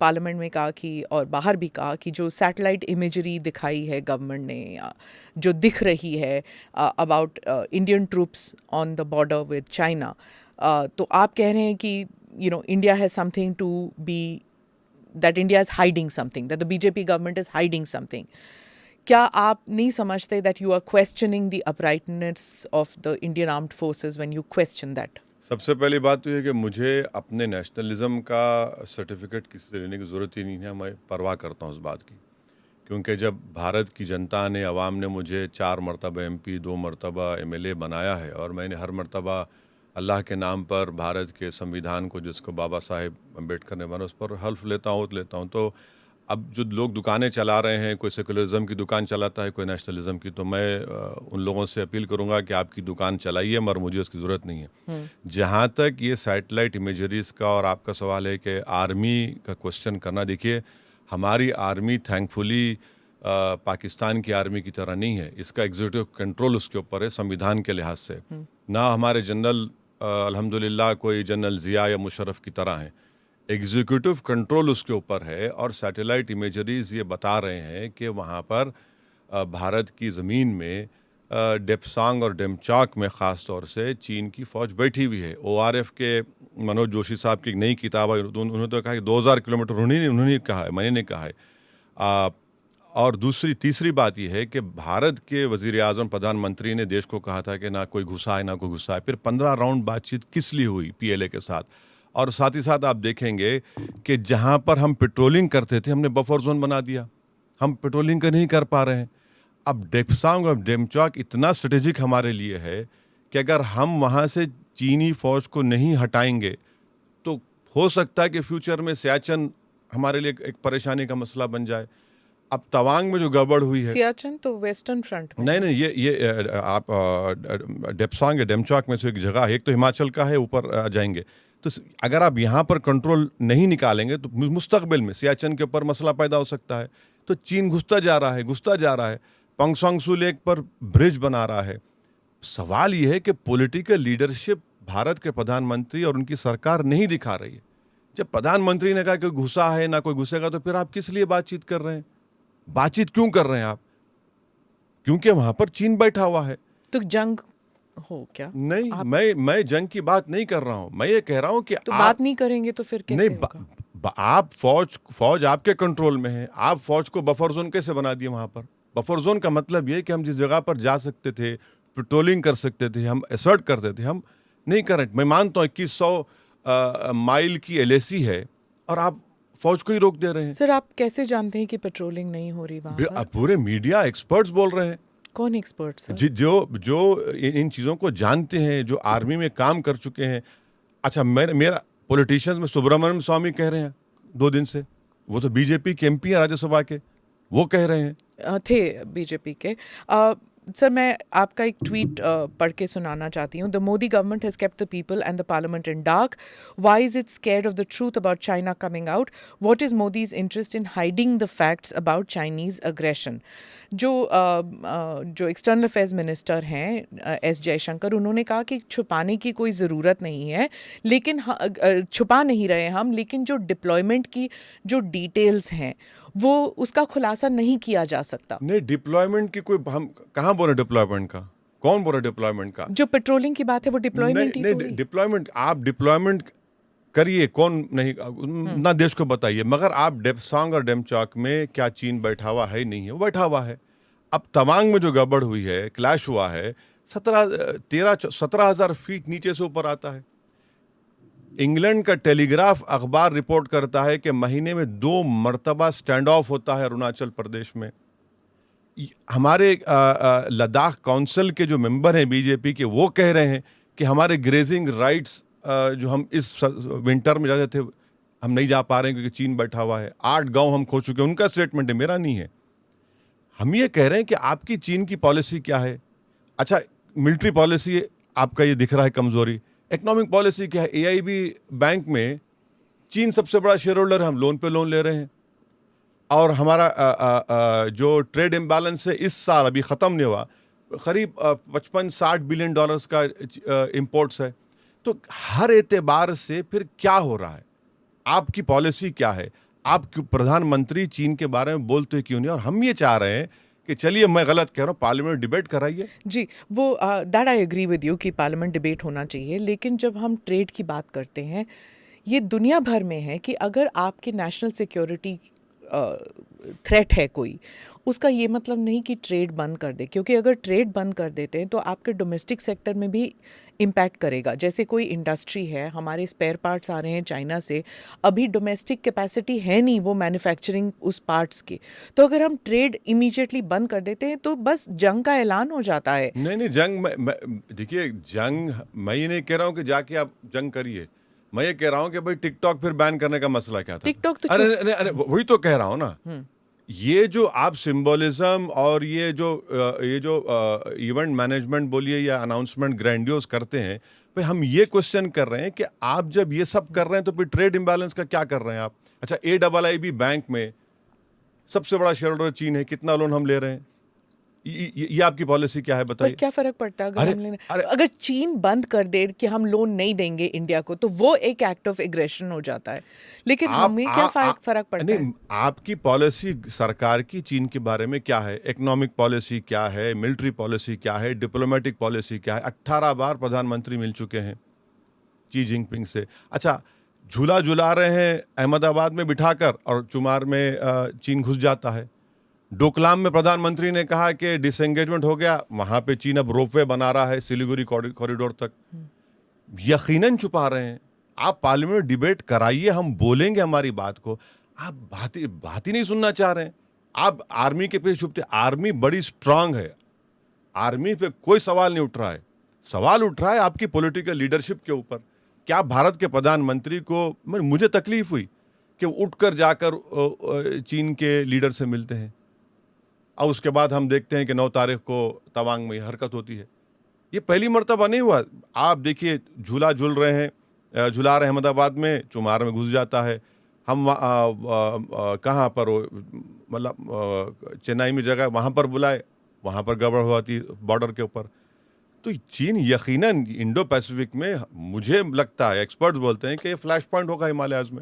Parliament में कहा कि और बाहर भी कहा कि जो सैटेलाइट इमेजरी दिखाई है गवर्नमेंट ने या जो दिख रही है about Indian troops on the border with China, तो आप कह रहे हैं कि India has something to be, that India is hiding something, that the BJP government is hiding something. क्या आप नहीं समझते that you are questioning the uprightness of the Indian armed forces when you question that? सबसे पहली बात तो ये कि मुझे अपने नेशनलिज्म का सर्टिफिकेट किसी से लेने की ज़रूरत ही नहीं है। मैं परवाह करता हूँ उस बात की, क्योंकि जब भारत की जनता ने, अवाम ने मुझे 4 मरतबा MP, 2 मरतबा MLA बनाया है और मैंने हर मरतबा अल्लाह के नाम पर भारत के संविधान को, जिसको बाबा साहेब अम्बेडकर ने बना, उस पर हल्फ लेता हूँ। तो अब जो लोग दुकानें चला रहे हैं, कोई सेकुलरिज्म की दुकान चलाता है, कोई नेशनलिज्म की, तो मैं उन लोगों से अपील करूंगा कि आपकी दुकान चलाइए, मगर मुझे उसकी ज़रूरत नहीं है। जहाँ तक ये सैटेलाइट इमेजरीज का और आपका सवाल है कि आर्मी का क्वेश्चन करना, देखिए हमारी आर्मी थैंकफुली पाकिस्तान की आर्मी की तरह नहीं है। इसका एग्जीक्यूटिव कंट्रोल उसके ऊपर है संविधान के लिहाज से। ना हमारे जनरल अल्हम्दुलिल्लाह कोई जनरल ज़िया या मुशर्रफ की तरह हैं। एग्जीक्यूटिव कंट्रोल उसके ऊपर है और सैटेलाइट इमेजरीज ये बता रहे हैं कि वहाँ पर भारत की ज़मीन में डेप्सांग और डेमचाक में ख़ास तौर से चीन की फ़ौज बैठी हुई है। ORF के मनोज जोशी साहब की एक नई किताब है, उन्होंने तो कहा कि 2000 किलोमीटर उन्होंने कहा है, मैंने नहीं कहा है। और तीसरी बात यह है कि भारत के वज़ीर आज़म, प्रधानमंत्री ने देश को कहा था कि ना कोई घुसा है ना कोई घुसा है। फिर 15 राउंड बातचीत किस लिए हुई PLA के साथ? और साथ ही साथ आप देखेंगे कि जहां पर हम पेट्रोलिंग करते थे, हमने बफर जोन बना दिया। हम पेट्रोलिंग का नहीं कर पा रहे हैं। अब डेप्सांग और डेमचाक इतना स्ट्रेटेजिक हमारे लिए है कि अगर हम वहां से चीनी फौज को नहीं हटाएंगे तो हो सकता है कि फ्यूचर में सियाचिन हमारे लिए एक परेशानी का मसला बन जाए। अब तवांग में जो गड़बड़ हुई है, सियाचिन तो वेस्टर्न फ्रंट में नहीं, ये आप डेप्सांग या डेमचाक में से एक जगह है, एक तो हिमाचल का है, ऊपर जाएंगे। तो अगर आप यहाँ पर कंट्रोल नहीं निकालेंगे तो मुस्तकबिल में सियाचिन के ऊपर मसला पैदा हो सकता है। तो चीन घुसता जा रहा है, पंगसोंगसू लेक पर ब्रिज बना रहा है। सवाल यह है कि पॉलिटिकल लीडरशिप भारत के प्रधानमंत्री और उनकी सरकार नहीं दिखा रही है। जब प्रधानमंत्री ने कहा कि घुसा है ना कोई घुसेगा, तो फिर आप किस लिए बातचीत कर रहे हैं? बातचीत क्यों कर रहे हैं आप? क्योंकि वहां पर चीन बैठा हुआ है। तो जंग हो क्या? नहीं, मैं जंग की बात नहीं कर रहा हूं। मैं ये कह रहा हूं कि तो बात नहीं करेंगे तो फिर कैसे होगा? आप फौज आपके कंट्रोल में है। आप फौज को बफर जोन कैसे बना दिए? वहां पर बफर जोन का मतलब ये कि हम जिस जगह पर जा सकते थे, पेट्रोलिंग कर सकते थे, हम असर्ट करते थे, हम नहीं कर रहे। मैं मानता हूँ 2100 माइल की LAC है और आप फौज को ही रोक दे रहे हैं। सर, आप कैसे जानते हैं कि पेट्रोलिंग नहीं हो रही वहां पर? पूरे मीडिया एक्सपर्ट्स बोल रहे हैं। कौन एक्सपर्ट्स? जो इन चीज़ों को जानते हैं, जो आर्मी में काम कर चुके हैं। अच्छा, मेरा पॉलिटिशियंस में सुब्रमण्यम स्वामी कह रहे हैं 2 दिन से, वो तो BJP के MP हैं राज्यसभा के, वो कह रहे हैं। थे BJP के। सर, मैं आपका एक ट्वीट पढ़ के सुनाना चाहती हूँ। The Modi government has kept the people and the parliament in dark. Why is it scared of the truth about China coming out? What is Modi's interest in hiding the facts about Chinese aggression? जो external affairs minister हैं S Jaishankar, उन्होंने कहा कि छुपाने की कोई ज़रूरत नहीं है, लेकिन छुपा नहीं रहे हम, लेकिन जो डिप्लॉयमेंट की जो डिटेल्स हैं वो उसका खुलासा नहीं किया जा सकता। नहीं, डिप्लॉयमेंट की कोई, हम कहाँ बोले डिप्लॉयमेंट का? कौन बोले डिप्लॉयमेंट का? जो पेट्रोलिंग की बात है वो डिप्लॉयमेंट ही तो हुई। डिप्लॉयमेंट, आप डिप्लॉयमेंट करिए, कौन नहीं ना देश को बताइए, मगर आप डेप्सांग और डेमचाक में क्या चीन बैठा हुआ है? नहीं है, वो बैठा हुआ है। अब तवांग में जो गड़बड़ हुई है, क्लैश हुआ है, 17,000 फीट नीचे से ऊपर आता है। इंग्लैंड का टेलीग्राफ अखबार रिपोर्ट करता है कि महीने में 2 मरतबा स्टैंड ऑफ होता है अरुणाचल प्रदेश में। हमारे लद्दाख काउंसिल के जो मेंबर हैं BJP के, वो कह रहे हैं कि हमारे ग्रेजिंग राइट्स जो हम इस विंटर में जाते थे, हम नहीं जा पा रहे हैं क्योंकि चीन बैठा हुआ है। 8 गांव हम खो चुके हैं। उनका स्टेटमेंट है, मेरा नहीं है। हम ये कह रहे हैं कि आपकी चीन की पॉलिसी क्या है? अच्छा, मिलिट्री पॉलिसी आपका ये दिख रहा है कमजोरी। इकोनॉमिक पॉलिसी क्या है? AIB बैंक में चीन सबसे बड़ा शेयर होल्डर है, हम लोन पे लोन ले रहे हैं। और हमारा जो ट्रेड इम्बैलेंस है इस साल अभी ख़त्म नहीं हुआ, करीब 55-60 बिलियन डॉलर्स का इंपोर्ट्स है। तो हर एतबार से फिर क्या हो रहा है? आपकी पॉलिसी क्या है? आप प्रधानमंत्री चीन के बारे में बोलते क्यों नहीं? और हम ये चाह रहे हैं कि चलिए, मैं गलत कह रहा हूँ, पार्लियामेंट डिबेट कराइए। जी, वो that I agree with you कि पार्लियामेंट डिबेट होना चाहिए, लेकिन जब हम ट्रेड की बात करते हैं, ये दुनिया भर में है कि अगर आपके नेशनल सिक्योरिटी थ्रेट है कोई, उसका ये मतलब नहीं कि ट्रेड बंद कर दे, क्योंकि अगर ट्रेड बंद कर देते हैं तो आपके डोमेस्टिक सेक्टर में भी इम्पैक्ट करेगा। जैसे कोई इंडस्ट्री है, हमारे स्पेयर पार्ट्स आ रहे हैं चाइना से, अभी डोमेस्टिक कैपेसिटी है नहीं वो मैन्युफैक्चरिंग उस पार्ट्स की, तो अगर हम ट्रेड इमीडिएटली बंद कर देते हैं तो बस जंग का ऐलान हो जाता है। नहीं, जंग, देखिए, जंग मैं ये नहीं कह रहा हूँ कि जाके आप जंग करिए। मैं ये कह रहा हूँ कि भाई टिकटॉक फिर बैन करने का मसला क्या था? टिकटॉक तो अरे वही तो कह रहा हूँ ना। ये जो आप सिंबोलिज्म और ये जो इवेंट मैनेजमेंट बोलिए या अनाउंसमेंट ग्रैंडियोस करते हैं, भाई हम ये क्वेश्चन कर रहे हैं कि आप जब ये सब कर रहे हैं तो फिर ट्रेड इम्बैलेंस का क्या कर रहे हैं आप? अच्छा, AIIB बैंक में सबसे बड़ा शेयर होल्डर चीन है, कितना लोन हम ले रहे हैं? ये आपकी पॉलिसी क्या है, पर बताइए। क्या फर्क पड़ता है अगर हम लेने, अरे अगर चीन बंद कर दे कि हम लोन नहीं देंगे इंडिया को, तो वो एक एक्ट ऑफ एग्रेशन हो जाता है, लेकिन हमें क्या फर्क पड़ता है? नहीं, आपकी पॉलिसी सरकार की चीन के बारे में क्या है? इकोनॉमिक पॉलिसी क्या है? मिलिट्री पॉलिसी क्या है? डिप्लोमेटिक पॉलिसी क्या है? 18 बार प्रधानमंत्री मिल चुके हैं शी जिनपिंग से। अच्छा, झूला झुला रहे हैं अहमदाबाद में बिठाकर और चुमार में चीन घुस जाता है। डोकलाम में प्रधानमंत्री ने कहा कि डिसएंगेजमेंट हो गया, वहां पे चीन अब रोपवे बना रहा है सिलीगुड़ी कॉरिडोर तक। यकीनन छुपा रहे हैं। आप पार्लियामेंट डिबेट कराइए, हम बोलेंगे हमारी बात को। आप बात ही नहीं सुनना चाह रहे हैं। आप आर्मी के पीछे छुपते। आर्मी बड़ी स्ट्रांग है, आर्मी पे कोई सवाल नहीं उठ रहा है। सवाल उठ रहा है आपकी पॉलिटिकल लीडरशिप के ऊपर। क्या भारत के प्रधानमंत्री को, मुझे तकलीफ हुई कि उठकर जाकर चीन के लीडर से मिलते हैं, और उसके बाद हम देखते हैं कि 9 तारीख को तवांग में हरकत होती है। ये पहली मर्तबा नहीं हुआ। आप देखिए, झूला झूल रहे हैं, झूला रहे अहमदाबाद में, चुमार में घुस जाता है। हम कहाँ पर, मतलब चेन्नई में जगह, वहाँ पर बुलाए, वहाँ पर गड़बड़ हुआ थी बॉर्डर के ऊपर। तो चीन यकीनन इंडो पैसिफिक में, मुझे लगता है, एक्सपर्ट्स बोलते हैं कि ये फ्लैश पॉइंट होगा हिमालयाज में।